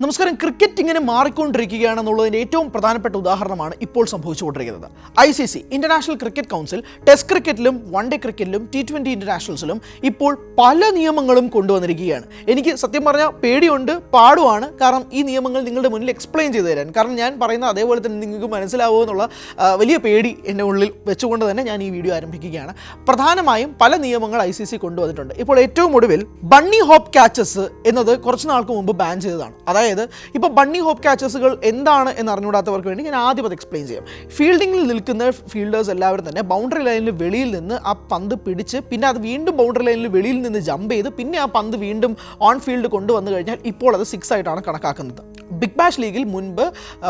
നമസ്കാരം. ക്രിക്കറ്റ് ഇങ്ങനെ മാറിക്കൊണ്ടിരിക്കുകയാണെന്നുള്ളതിൻ്റെ ഏറ്റവും പ്രധാനപ്പെട്ട ഉദാഹരണമാണ് ഇപ്പോൾ സംഭവിച്ചുകൊണ്ടിരിക്കുന്നത്. ICC international cricket council test ക്രിക്കറ്റിലും വൺ ഡേ ക്രിക്കറ്റിലും T20 ഇന്റർനാഷണൽസിലും ഇപ്പോൾ പല നിയമങ്ങളും കൊണ്ടുവന്നിരിക്കുകയാണ്. എനിക്ക് സത്യം പറഞ്ഞാൽ പേടിയുണ്ട്, പാടുമാണ്. കാരണം ഈ നിയമങ്ങൾ നിങ്ങളുടെ മുന്നിൽ എക്സ്പ്ലെയിൻ ചെയ്തു തരാൻ, കാരണം ഞാൻ പറയുന്ന അതേപോലെ തന്നെ നിങ്ങൾക്ക് മനസ്സിലാവുമോ എന്നുള്ള വലിയ പേടി എൻ്റെ ഉള്ളിൽ വെച്ചുകൊണ്ട് തന്നെ ഞാൻ ഈ വീഡിയോ ആരംഭിക്കുകയാണ്. പ്രധാനമായും പല നിയമങ്ങൾ ICC കൊണ്ടുവന്നിട്ടുണ്ട്. ഇപ്പോൾ ഏറ്റവും ഒടുവിൽ ബണ്ണി ഹോപ്പ് ക്യാച്ചസ് എന്നത് കുറച്ച് നാൾക്ക് മുമ്പ് ബാൻ ചെയ്തതാണ്. അതായത് ഇപ്പോൾ ബണ്ണി ഹോപ്പ് ക്യാച്ചസുകൾ എന്താണ് എന്ന് അറിഞ്ഞുകൂടാത്തവർക്ക് വേണ്ടി ഞാൻ ആദ്യം അത് എക്സ്പ്ലെയിൻ ചെയ്യാം. ഫീൽഡിങ്ങിൽ നിൽക്കുന്ന ഫീൽഡേഴ്സ് എല്ലാവരും തന്നെ ബൗണ്ടറി ലൈനിൽ വെളിയിൽ നിന്ന് ആ പന്ത് പിടിച്ച് പിന്നെ അത് വീണ്ടും ബൗണ്ടറി ലൈനിൽ വെളിയിൽ നിന്ന് ജമ്പ് ചെയ്ത് പിന്നെ ആ പന്ത് വീണ്ടും ഓൺ ഫീൽഡ് കൊണ്ടുവന്നു കഴിഞ്ഞാൽ ഇപ്പോൾ അത് 6 ആയിട്ടാണ് കണക്കാക്കുന്നത്. ബിഗ് ബാഷ് ലീഗിൽ മുൻപ്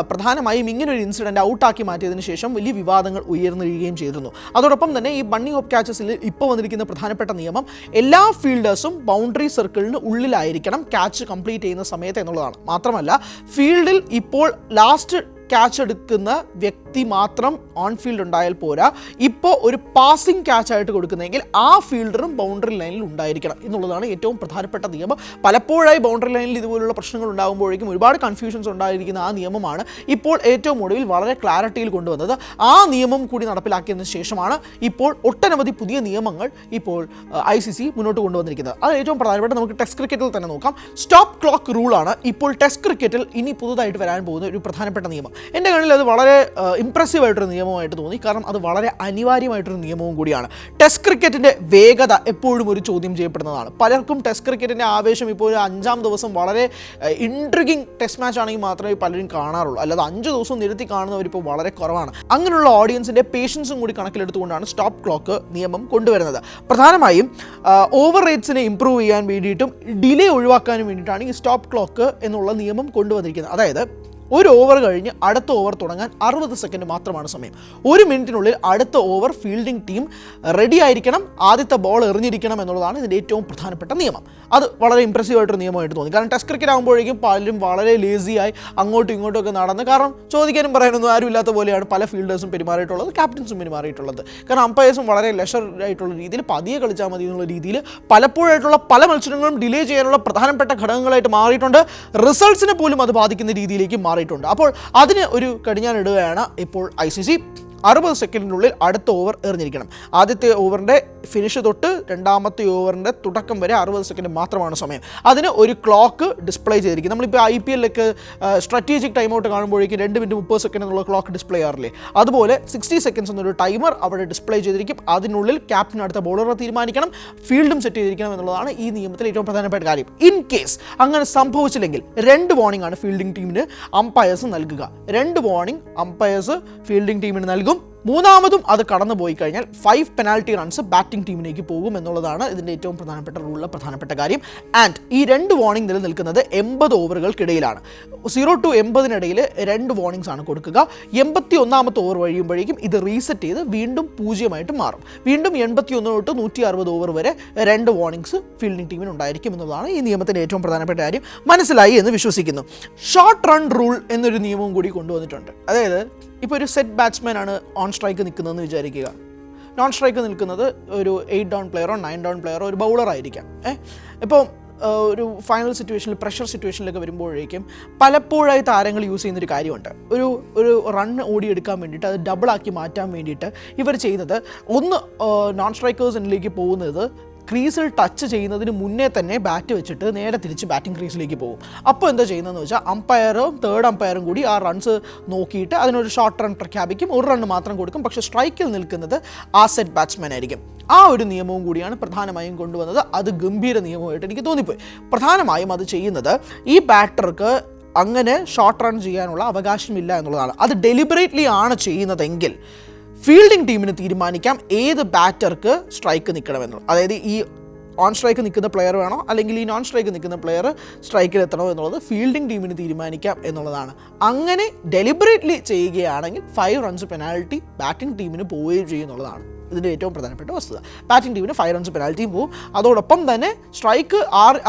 പ്രധാനമായും ഇങ്ങനൊരു ഇൻസിഡൻറ്റ് ഔട്ടാക്കി മാറ്റിയതിന് ശേഷം വലിയ വിവാദങ്ങൾ ഉയർന്നിരിക്കുകയും ചെയ്തിരുന്നു. അതോടൊപ്പം തന്നെ ഈ ബണ്ണി ഹോപ്പ് ക്യാച്ചസിൽ ഇപ്പോൾ വന്നിരിക്കുന്ന പ്രധാനപ്പെട്ട നിയമം എല്ലാ ഫീൽഡേഴ്സും ബൗണ്ടറി സർക്കിളിന് ഉള്ളിലായിരിക്കണം ക്യാച്ച് കംപ്ലീറ്റ് ചെയ്യുന്ന സമയത്ത് എന്നുള്ളതാണ്. മാത്രമല്ല ഫീൽഡിൽ ഇപ്പോൾ ലാസ്റ്റ് ക്യാച്ച് എടുക്കുന്ന വ്യക്തി മാത്രം ഓൺ ഫീൽഡ് ഉണ്ടായാൽ പോരാ, ഇപ്പോൾ ഒരു പാസിംഗ് ക്യാച്ച് ആയിട്ട് കൊടുക്കുന്നതെങ്കിൽ ആ ഫീൽഡറും ബൗണ്ടറി ലൈനിൽ ഉണ്ടായിരിക്കണം എന്നുള്ളതാണ് ഏറ്റവും പ്രധാനപ്പെട്ട നിയമം. പലപ്പോഴായി ബൗണ്ടറി ലൈനിൽ ഇതുപോലുള്ള പ്രശ്നങ്ങൾ ഉണ്ടാകുമ്പോഴേക്കും ഒരുപാട് കൺഫ്യൂഷൻസ് ഉണ്ടായിരിക്കുന്ന ആ നിയമമാണ് ഇപ്പോൾ ഏറ്റവും ഒടുവിൽ വളരെ ക്ലാരിറ്റിയിൽ കൊണ്ടുവന്നത്. ആ നിയമം കൂടി നടപ്പിലാക്കിയതിന് ശേഷമാണ് ഇപ്പോൾ ഒട്ടനവധി പുതിയ നിയമങ്ങൾ ഇപ്പോൾ ICC മുന്നോട്ട് കൊണ്ടുവന്നിരിക്കുന്നത്. അത് ഏറ്റവും പ്രധാനപ്പെട്ട നമുക്ക് ടെസ്റ്റ് ക്രിക്കറ്റിൽ തന്നെ നോക്കാം. സ്റ്റോപ്പ് ക്ലോക്ക് റൂളാണ് ഇപ്പോൾ ടെസ്റ്റ് ക്രിക്കറ്റിൽ ഇനി പുതുതായിട്ട് വരാൻ പോകുന്ന ഒരു പ്രധാനപ്പെട്ട നിയമം. എൻ്റെ കണ്ണിൽ അത് വളരെ ഇംപ്രസീവായിട്ടൊരു നിയമമായിട്ട് തോന്നി. കാരണം അത് വളരെ അനിവാര്യമായിട്ടൊരു നിയമവും കൂടിയാണ്. ടെസ്റ്റ് ക്രിക്കറ്റിൻ്റെ വേഗത എപ്പോഴും ഒരു ചോദ്യം ചെയ്യപ്പെടുന്നതാണ്. പലർക്കും ടെസ്റ്റ് ക്രിക്കറ്റിൻ്റെ ആവേശം ഇപ്പോൾ ഒരു 5-ാം ദിവസം വളരെ ഇൻട്രിഗിങ് ടെസ്റ്റ് മാച്ച് ആണെങ്കിൽ മാത്രമേ പലരും കാണാറുള്ളൂ. അല്ലാതെ 5 ദിവസം നിരത്തി കാണുന്നവരിപ്പോൾ വളരെ കുറവാണ്. അങ്ങനെയുള്ള ഓഡിയൻസിൻ്റെ പേഷ്യൻസും കൂടി കണക്കിലെടുത്തുകൊണ്ടാണ് സ്റ്റോപ്പ് ക്ലോക്ക് നിയമം കൊണ്ടുവരുന്നത്. പ്രധാനമായും ഓവർ റേറ്റ്സിനെ ഇമ്പ്രൂവ് ചെയ്യാൻ വേണ്ടിയിട്ടും ഡിലേ ഒഴിവാക്കാനും വേണ്ടിയിട്ടാണ് ഈ സ്റ്റോപ്പ് ക്ലോക്ക് എന്നുള്ള നിയമം കൊണ്ടുവന്നിരിക്കുന്നത്. അതായത് ഒരു ഓവർ കഴിഞ്ഞ് അടുത്ത ഓവർ തുടങ്ങാൻ 60 സെക്കൻഡ് മാത്രമാണ് സമയം. 1 മിനിറ്റിനുള്ളിൽ അടുത്ത ഓവർ ഫീൽഡിംഗ് ടീം റെഡി ആയിരിക്കണം, ആദ്യത്തെ ബോൾ എറിഞ്ഞിരിക്കണം എന്നുള്ളതാണ് ഇതിൻ്റെ ഏറ്റവും പ്രധാനപ്പെട്ട നിയമം. അത് വളരെ ഇംപ്രസീവായിട്ടൊരു നിയമമായിട്ട് തോന്നി. കാരണം ടെസ്റ്റ് ക്രിക്കറ്റ് ആകുമ്പോഴേക്കും പലരും വളരെ ലേസിയായി അങ്ങോട്ടും ഇങ്ങോട്ടും ഒക്കെ നടന്ന്, കാരണം ചോദിക്കാനും പറയാനൊന്നും ആരും ഇല്ലാത്ത പോലെയാണ് പല ഫീൽഡേഴ്സും പെരുമാറിയിട്ടുള്ളത്, ക്യാപ്റ്റൻസും പെരുമാറിയിട്ടുള്ളത്. കാരണം അമ്പയേഴ്സും വളരെ ലെഷർ ആയിട്ടുള്ള രീതിയിൽ പതിയെ കളിച്ചാൽ മതി എന്നുള്ള രീതിയിൽ പലപ്പോഴായിട്ടുള്ള പല മത്സരങ്ങളും ഡിലേ ചെയ്യാനുള്ള പ്രധാനപ്പെട്ട ഘടകങ്ങളായിട്ട് മാറിയിട്ടുണ്ട്. റിസൾട്ട്സിനെ പോലും അത് ബാധിക്കുന്ന രീതിയിലേക്ക് മാറിയിട്ടുണ്ട്. അപ്പോൾ അതിന് ഒരു കടിഞ്ഞാണിടുകയാണ് ഇപ്പോൾ ICC. 60 സെക്കൻഡിനുള്ളിൽ അടുത്ത ഓവർ എറിഞ്ഞിരിക്കണം. ആദ്യത്തെ ഓവറിൻ്റെ ഫിനിഷ് തൊട്ട് രണ്ടാമത്തെ ഓവറിൻ്റെ തുടക്കം വരെ 60 സെക്കൻഡ് മാത്രമാണ് സമയം. അതിന് ഒരു ക്ലോക്ക് ഡിസ്പ്ലേ ചെയ്തിരിക്കും. നമ്മളിപ്പോൾ IPL സ്ട്രാറ്റജിക് ടൈം ഔട്ട് കാണുമ്പോഴേക്കും 2 മിനിറ്റ് 30 സെക്കൻഡ് എന്നുള്ള ക്ലോക്ക് ഡിസ്പ്ലേ ചെയ്യാറില്ലേ, അതുപോലെ 60 സെക്കൻഡ്സ് എന്നൊരു ടൈമർ അവിടെ ഡിസ്പ്ലേ ചെയ്തിരിക്കും. അതിനുള്ളിൽ ക്യാപ്റ്റൻ അടുത്ത ബോളറെ തീരുമാനിക്കണം, ഫീൽഡും സെറ്റ് ചെയ്തിരിക്കണം എന്നുള്ളതാണ് ഈ നിയമത്തിലെ ഏറ്റവും പ്രധാനപ്പെട്ട കാര്യം. ഇൻ കേസ് അങ്ങനെ സംഭവിച്ചില്ലെങ്കിൽ 2 വാർണിംഗ് ആണ് ഫീൽഡിംഗ് ടീമിന് അമ്പയേഴ്സ് നൽകുക. 2 വാർണിംഗ് അമ്പയേഴ്സ് ഫീൽഡിംഗ് ടീമിന് നൽകും. മൂന്നാമതും അത് കടന്നു പോയി കഴിഞ്ഞാൽ 5 പെനാൽറ്റി റൺസ് ബാറ്റിംഗ് ടീമിലേക്ക് പോകും എന്നുള്ളതാണ് ഇതിൻ്റെ ഏറ്റവും പ്രധാനപ്പെട്ട റൂളിലെ പ്രധാനപ്പെട്ട കാര്യം. ആൻഡ് ഈ 2 വാർണിംഗ് നിലനിൽക്കുന്നത് 80 ഓവറുകൾക്കിടയിലാണ്. 0 to 80-നിടയിൽ 2 വാർണിംഗ്സ് ആണ് കൊടുക്കുക. 81ാമത്തെ ഓവർ കഴിയുമ്പോഴേക്കും ഇത് റീസെറ്റ് ചെയ്ത് വീണ്ടും 0 മാറും. വീണ്ടും 81 തൊട്ട് 160 ഓവർ വരെ 2 വാർണിംഗ്സ് ഫീൽഡിംഗ് ടീമിന് ഉണ്ടായിരിക്കും എന്നുള്ളതാണ് ഈ നിയമത്തിൻ്റെ ഏറ്റവും പ്രധാനപ്പെട്ട കാര്യം. മനസ്സിലായി എന്ന് വിശ്വസിക്കുന്നു. ഷോർട്ട് റൺ റൂൾ എന്നൊരു നിയമവും കൂടി കൊണ്ടുവന്നിട്ടുണ്ട്. അതായത് ഇപ്പോൾ ഒരു സെറ്റ് ബാറ്റ്സ്മാൻ ആണ് ഓൺ സ്ട്രൈക്ക് നിൽക്കുന്നതെന്ന് വിചാരിക്കുക. നോൺ സ്ട്രൈക്ക് നിൽക്കുന്നത് ഒരു 8 ഡൗൺ പ്ലെയറോ 9 ഡൗൺ പ്ലെയറോ ഒരു ബൗളറായിരിക്കാം. ഇപ്പോൾ ഒരു ഫൈനൽ സിറ്റുവേഷനിൽ പ്രഷർ സിറ്റുവേഷനിലൊക്കെ വരുമ്പോഴേക്കും പലപ്പോഴായി താരങ്ങൾ യൂസ് ചെയ്യുന്നൊരു കാര്യമുണ്ട്. ഒരു റൺ ഓടിയെടുക്കാൻ വേണ്ടിയിട്ട് അത് ഡബിളാക്കി മാറ്റാൻ വേണ്ടിയിട്ട് ഇവർ ചെയ്യുന്നത് ഒന്ന് നോൺ സ്ട്രൈക്കേഴ്സ് എന്നിലേക്ക് പോകുന്നത് ക്രീസിൽ ടച്ച് ചെയ്യുന്നതിന് മുന്നേ തന്നെ ബാറ്റ് വെച്ചിട്ട് നേരെ തിരിച്ച് ബാറ്റിംഗ് ക്രീസിലേക്ക് പോകും. അപ്പോൾ എന്താ ചെയ്യുന്നതെന്ന് വെച്ചാൽ അമ്പയറും തേർഡ് അമ്പയറും കൂടി ആ റൺസ് നോക്കിയിട്ട് അതിനൊരു ഷോർട്ട് റൺ പ്രഖ്യാപിക്കും. 1 റൺ മാത്രം കൊടുക്കും. പക്ഷേ സ്ട്രൈക്കിൽ നിൽക്കുന്നത് ആ സെറ്റ് ബാറ്റ്സ്മാൻ ആയിരിക്കും. ആ ഒരു നിയമവും കൂടിയാണ് പ്രധാനമായും കൊണ്ടുവന്നത്. അത് ഗംഭീര നിയമമായിട്ട് എനിക്ക് തോന്നിപ്പോയി. പ്രധാനമായും അത് ചെയ്യുന്നത് ഈ ബാറ്റർക്ക് അങ്ങനെ ഷോർട്ട് റൺ ചെയ്യാനുള്ള അവകാശമില്ല എന്നുള്ളതാണ്. അത് ഡെലിബറേറ്റ്ലി ആണ് ചെയ്യുന്നതെങ്കിൽ ഫീൽഡിംഗ് ടീമിന് തീരുമാനിക്കാം ഏത് ബാറ്റർക്ക് സ്ട്രൈക്ക് നിൽക്കണമെന്നുള്ളത്. അതായത് ഈ ഓൺ സ്ട്രൈക്ക് നിൽക്കുന്ന പ്ലെയർ വേണോ അല്ലെങ്കിൽ ഈ നോൺ സ്ട്രൈക്ക് നിൽക്കുന്ന പ്ലെയർ സ്ട്രൈക്കിൽ എത്തണോ എന്നുള്ളത് ഫീൽഡിംഗ് ടീമിന് തീരുമാനിക്കാം എന്നുള്ളതാണ്. അങ്ങനെ ഡെലിബറേറ്റ്ലി ചെയ്യുകയാണെങ്കിൽ 5 റൺസ് പെനാൽറ്റി ബാറ്റിംഗ് ടീമിന് പോവുകയും ചെയ്യുന്നുള്ളതാണ് ഇതിൻ്റെ ഏറ്റവും പ്രധാനപ്പെട്ട വസ്തുത. ബാറ്റിംഗ് ടീമിന് 5 റൺസ് പെനാൽറ്റിയും പോവും. അതോടൊപ്പം തന്നെ സ്ട്രൈക്ക്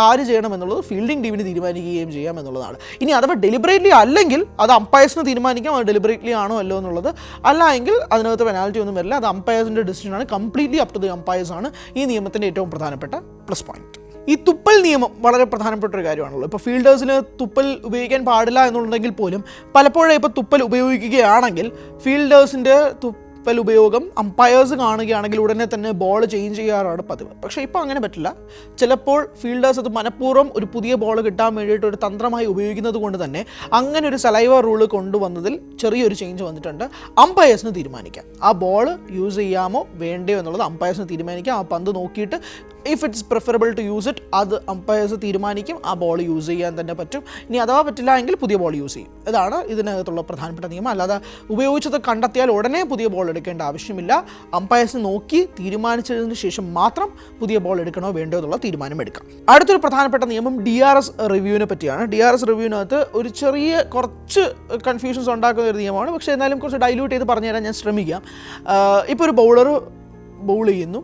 ആര് ചെയ്യണമെന്നുള്ളത് ഫീൽഡിംഗ് ടീമിന് തീരുമാനിക്കുകയും ചെയ്യാം എന്നുള്ളതാണ്. ഇനി അഥവാ ഡെലിബറേറ്റ്ലി അല്ലെങ്കിൽ അത് അമ്പയേഴ്സിന് തീരുമാനിക്കാം അത് ഡെലിബറേറ്റ്ലി ആണോ അല്ലോ എന്നുള്ളത്. അല്ല എങ്കിൽ അതിനകത്ത് പെനാൽറ്റി ഒന്നും വരില്ല. അത് അമ്പയേഴ്സിൻ്റെ ഡിസിഷനാണ്. Completely up to the umpires ആണ് ഈ നിയമത്തിൻ്റെ ഏറ്റവും പ്രധാനപ്പെട്ട പ്ലസ് പോയിന്റ്. ഈ തുപ്പൽ നിയമം വളരെ പ്രധാനപ്പെട്ട ഒരു കാര്യമാണല്ലോ. ഇപ്പോൾ ഫീൽഡേഴ്സിന് തുപ്പൽ ഉപയോഗിക്കാൻ പാടില്ല എന്നുണ്ടെങ്കിൽ പോലും പലപ്പോഴും ഇപ്പോൾ തുപ്പൽ ഉപയോഗിക്കുകയാണെങ്കിൽ ഫീൽഡേഴ്സിൻ്റെ തുപ്പൽ ഉപയോഗം അമ്പയേഴ്സ് കാണുകയാണെങ്കിൽ ഉടനെ തന്നെ ബോൾ ചേഞ്ച് ചെയ്യാറാണ് പതിവ്. പക്ഷേ ഇപ്പോൾ അങ്ങനെ പറ്റില്ല. ചിലപ്പോൾ ഫീൽഡേഴ്സ് അത് മനഃപൂർവ്വം ഒരു പുതിയ ബോൾ കിട്ടാൻ വേണ്ടിയിട്ട് ഒരു തന്ത്രമായി ഉപയോഗിക്കുന്നത് കൊണ്ട് തന്നെ അങ്ങനെ ഒരു സലൈവ റൂള് കൊണ്ടുവന്നതിൽ ചെറിയൊരു ചേഞ്ച് വന്നിട്ടുണ്ട്. അമ്പയേഴ്സിന് തീരുമാനിക്കാം ആ ബോൾ യൂസ് ചെയ്യാമോ വേണ്ടയോ എന്നുള്ളത് അമ്പയേഴ്സിന് തീരുമാനിക്കാം. ആ പന്ത് നോക്കിയിട്ട് if it's preferable to use it അത് അമ്പയേഴ്സ് തീരുമാനിക്കും. ആ ബോൾ യൂസ് ചെയ്യാൻ തന്നെ പറ്റും. ഇനി അഥവാ പറ്റില്ല എങ്കിൽ പുതിയ ബോൾ യൂസ് ചെയ്യും. ഇതാണ് ഇതിനകത്തുള്ള പ്രധാനപ്പെട്ട നിയമം. അല്ലാതെ ഉപയോഗിച്ചത് കണ്ടെത്തിയാൽ ഉടനെ പുതിയ ബോൾ എടുക്കേണ്ട ആവശ്യമില്ല. അമ്പയേഴ്സ് നോക്കി തീരുമാനിച്ചതിന് ശേഷം മാത്രം പുതിയ ബോൾ എടുക്കണോ വേണ്ടോ എന്നുള്ള തീരുമാനം എടുക്കാം. അടുത്തൊരു പ്രധാനപ്പെട്ട നിയമം DRS റിവ്യൂവിനെ പറ്റിയാണ്. DRS റിവ്യൂവിനകത്ത് ഒരു ചെറിയ കുറച്ച് കൺഫ്യൂഷൻസ് ഉണ്ടാക്കുന്ന ഒരു നിയമമാണ്. പക്ഷേ എന്നാലും കുറച്ച് ഡൈല്യൂട്ട് ചെയ്ത് പറഞ്ഞുതരാൻ ഞാൻ ശ്രമിക്കാം. ഇപ്പോൾ ഒരു ബൗളർ ബൗൾ ചെയ്യുന്നു,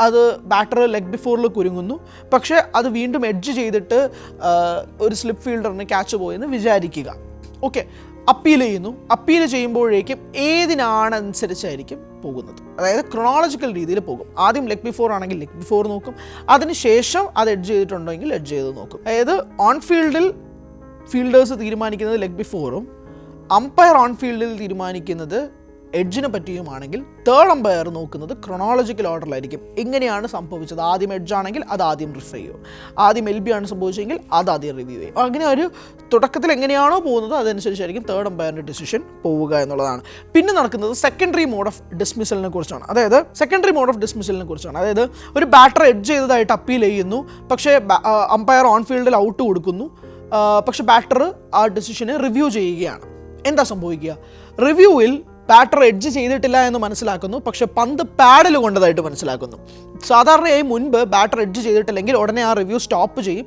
അത് ബാറ്റർ ലെഗ് ബിഫോറിൽ കുരുങ്ങുന്നു, പക്ഷേ അത് വീണ്ടും എഡ്ജ് ചെയ്തിട്ട് ഒരു സ്ലിപ്പ് ഫീൽഡറിന് ക്യാച്ച് പോയെന്ന് വിചാരിക്കുക. ഓക്കെ, അപ്പീൽ ചെയ്യുന്നു. അപ്പീൽ ചെയ്യുമ്പോഴേക്കും ഏതിനാണനുസരിച്ചായിരിക്കും പോകുന്നത്, അതായത് ക്രോണോളജിക്കൽ രീതിയിൽ പോകും. ആദ്യം ലെഗ് ബിഫോർ ആണെങ്കിൽ ലെഗ് ബിഫോർ നോക്കും, അതിനുശേഷം അത് എഡ്ജ് ചെയ്തിട്ടുണ്ടെങ്കിൽ എഡ്ജ് ചെയ്ത് നോക്കും. അതായത് ഓൺ ഫീൽഡിൽ ഫീൽഡേഴ്സ് തീരുമാനിക്കുന്നത് ലെഗ് ബിഫോറും അമ്പയർ ഓൺ ഫീൽഡിൽ തീരുമാനിക്കുന്നത് എഡ്ജിനെ പറ്റിയുമാണെങ്കിൽ തേർഡ് അമ്പയർ നോക്കുന്നത് ക്രോണോളജിക്കൽ ഓർഡറിലായിരിക്കും. എങ്ങനെയാണ് സംഭവിച്ചത്, ആദ്യം എഡ്ജ് ആണെങ്കിൽ അത് ആദ്യം റിഫർ ചെയ്യും, ആദ്യം LB ആണ് സംഭവിച്ചെങ്കിൽ അത് ആദ്യം റിവ്യൂ ചെയ്യും. അങ്ങനെ ഒരു തുടക്കത്തിൽ എങ്ങനെയാണോ പോകുന്നത് അതനുസരിച്ചായിരിക്കും തേർഡ് അമ്പയറിൻ്റെ ഡിസിഷൻ പോവുക എന്നുള്ളതാണ്. പിന്നെ നടക്കുന്നത് സെക്കൻഡറി മോഡ് ഓഫ് ഡിസ്മിസലിനെ കുറിച്ചാണ്. അതായത് സെക്കൻഡറി മോഡ് ഓഫ് ഡിസ്മിസലിനെ കുറിച്ചാണ്. അതായത് ഒരു ബാറ്റർ എഡ്ജ് ചെയ്തതായിട്ട് അപ്പീൽ ചെയ്യുന്നു, പക്ഷേ അമ്പയർ ഓൺ ഫീൽഡിൽ ഔട്ട് കൊടുക്കുന്നു, പക്ഷേ ബാറ്റർ ആ ഡിസിഷനെ റിവ്യൂ ചെയ്യുകയാണ്. എന്താ സംഭവിക്കുക? റിവ്യൂവിൽ ബാറ്റർ എഡ്ജ് ചെയ്തിട്ടില്ല എന്ന് മനസ്സിലാക്കുന്നു, പക്ഷെ പന്ത് പാഡിൽ കൊണ്ടതായിട്ട് മനസ്സിലാക്കുന്നു. സാധാരണയായി മുൻപ് ബാറ്റർ എഡ്ജ് ചെയ്തിട്ടില്ലെങ്കിൽ ഉടനെ ആ റിവ്യൂ സ്റ്റോപ്പ് ചെയ്യും,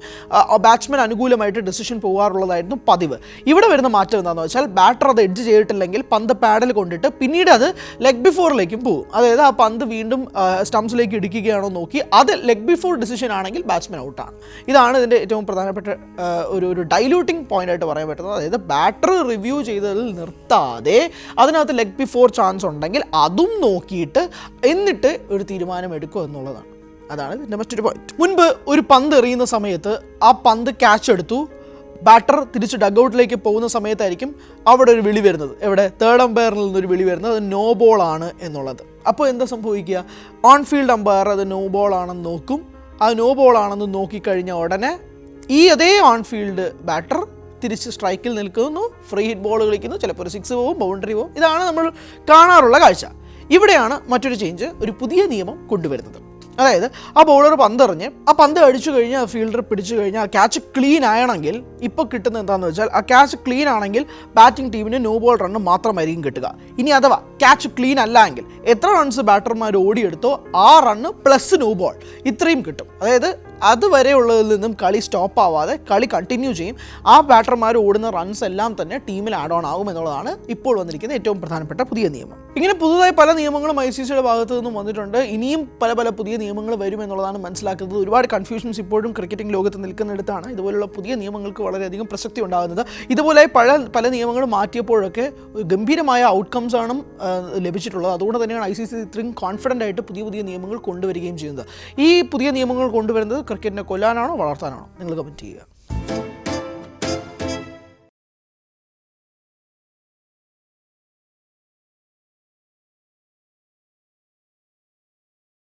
ബാറ്റ്സ്മാൻ അനുകൂലമായിട്ട് ഡിസിഷൻ പോകാറുള്ളതായിരുന്നു പതിവ്. ഇവിടെ വരുന്ന മാറ്റം എന്താണെന്ന് വെച്ചാൽ ബാറ്റർ അത് എഡ്ജ് ചെയ്തിട്ടില്ലെങ്കിൽ പന്ത് പാഡിൽ കൊണ്ടിട്ട് പിന്നീട് അത് ലെഗ് ബിഫോറിലേക്കും പോകും. അതായത് ആ പന്ത് വീണ്ടും സ്റ്റംസിലേക്ക് ഇടിക്കുകയാണോ നോക്കി അത് ലെഗ് ബിഫോർ ഡിസിഷൻ ആണെങ്കിൽ ബാറ്റ്സ്മാൻ ഔട്ടാണ്. ഇതാണ് ഇതിൻ്റെ ഏറ്റവും പ്രധാനപ്പെട്ട ഒരു ഡൈല്യൂട്ടിംഗ് പോയിന്റ് ആയിട്ട് പറയാൻ പറ്റുന്നത്. അതായത് ബാറ്റർ റിവ്യൂ ചെയ്തതിൽ നിർത്താതെ അതിനകത്ത് ലെഗ് ബിഫോർ ചാൻസ് ഉണ്ടെങ്കിൽ അതും നോക്കിയിട്ട് എന്നിട്ട് ഒരു തീരുമാനം എടുക്കുക എന്നുള്ളതാണ്. അതാണ് ഇതിൻ്റെ മറ്റൊരു പോയിന്റ്. മുൻപ് ഒരു പന്ത് എറിയുന്ന സമയത്ത് ആ പന്ത് ക്യാച്ച് എടുത്തു, ബാറ്റർ തിരിച്ച് ഡഗ്ഔട്ടിലേക്ക് പോകുന്ന സമയത്തായിരിക്കും അവിടെ ഒരു വിളി വരുന്നത്. എവിടെ? തേർഡ് അമ്പയറിൽ നിന്നൊരു വിളി വരുന്നത് അത് നോ ബോൾ ആണ് എന്നുള്ളത്. അപ്പോൾ എന്താ സംഭവിക്കുക? ഓൺ ഫീൽഡ് അമ്പയർ അത് നോ ബോൾ ആണെന്ന് നോക്കും. ആ നോ ബോൾ ആണെന്ന് നോക്കിക്കഴിഞ്ഞ ഉടനെ ഈ അതേ ഓൺ ഫീൽഡ് ബാറ്റർ തിരിച്ച് സ്ട്രൈക്കിൽ നിൽക്കുന്നു, ഫ്രീ ഹിറ്റ് ബോൾ കളിക്കുന്നു, ചിലപ്പോൾ ഒരു 6 പോവും, ബൗണ്ടറി പോവും. ഇതാണ് നമ്മൾ കാണാറുള്ള കാഴ്ച. ഇവിടെയാണ് മറ്റൊരു ചേഞ്ച്, ഒരു പുതിയ നിയമം കൊണ്ടുവരുന്നത്. അതായത് ആ ബൗളർ പന്തെറിഞ്ഞ് ആ പന്ത് അടിച്ചു കഴിഞ്ഞാൽ ആ ഫീൽഡർ പിടിച്ചു കഴിഞ്ഞാൽ ആ ക്യാച്ച് ക്ലീൻ ആണെങ്കിൽ ഇപ്പോൾ കിട്ടുന്നത് എന്താണെന്ന് വെച്ചാൽ ആ ക്യാച്ച് ക്ലീൻ ആണെങ്കിൽ ബാറ്റിംഗ് ടീമിന് നോ ബോൾ റണ്ണ് മാത്രമായിരിക്കും കിട്ടുക. ഇനി അഥവാ ക്യാച്ച് ക്ലീൻ അല്ല എങ്കിൽ എത്ര റൺസ് ബാറ്റർമാർ ഓടിയെടുത്തോ ആ റണ്ണ് പ്ലസ് നോ ബോൾ ഇത്രയും കിട്ടും. അതായത് അതുവരെയുള്ളതിൽ നിന്നും കളി സ്റ്റോപ്പ് ആവാതെ കളി കണ്ടിന്യൂ ചെയ്യും. ആ ബാറ്റർമാർ ഓടുന്ന റൺസ് എല്ലാം തന്നെ ടീമിൽ ആഡ് ഓൺ ആകും എന്നുള്ളതാണ് ഇപ്പോൾ വന്നിരിക്കുന്ന ഏറ്റവും പ്രധാനപ്പെട്ട പുതിയ നിയമം. ഇങ്ങനെ പുതുതായി പല നിയമങ്ങളും ICCയുടെ ഭാഗത്തു നിന്നും വന്നിട്ടുണ്ട്. ഇനിയും പല പുതിയ നിയമങ്ങൾ വരും എന്നുള്ളതാണ് മനസ്സിലാക്കുന്നത്. ഒരുപാട് കൺഫ്യൂഷൻസ് ഇപ്പോഴും ക്രിക്കറ്റിംഗ് ലോകത്ത് നിൽക്കുന്നിടത്താണ് ഇതുപോലുള്ള പുതിയ നിയമങ്ങൾക്ക് വളരെയധികം പ്രസക്തി ഉണ്ടാകുന്നത്. ഇതുപോലെ പല നിയമങ്ങളും മാറ്റിയപ്പോഴൊക്കെ ഗംഭീരമായ ഔട്ട്കംസ് ആണ് ലഭിച്ചിട്ടുള്ളത്. അതുകൊണ്ട് തന്നെയാണ് ICC ഇത്രയും കോൺഫിഡൻ്റ് ആയിട്ട് പുതിയ നിയമങ്ങൾ കൊണ്ടുവരികയും ചെയ്യുന്നത്. ഈ പുതിയ നിയമങ്ങൾ കൊണ്ടുവരുന്നത് ക്രിക്കറ്റിനെ കൊല്ലാനാണോ വളർത്താനാണോ? നിങ്ങൾ കമൻറ്റ് ചെയ്യുക.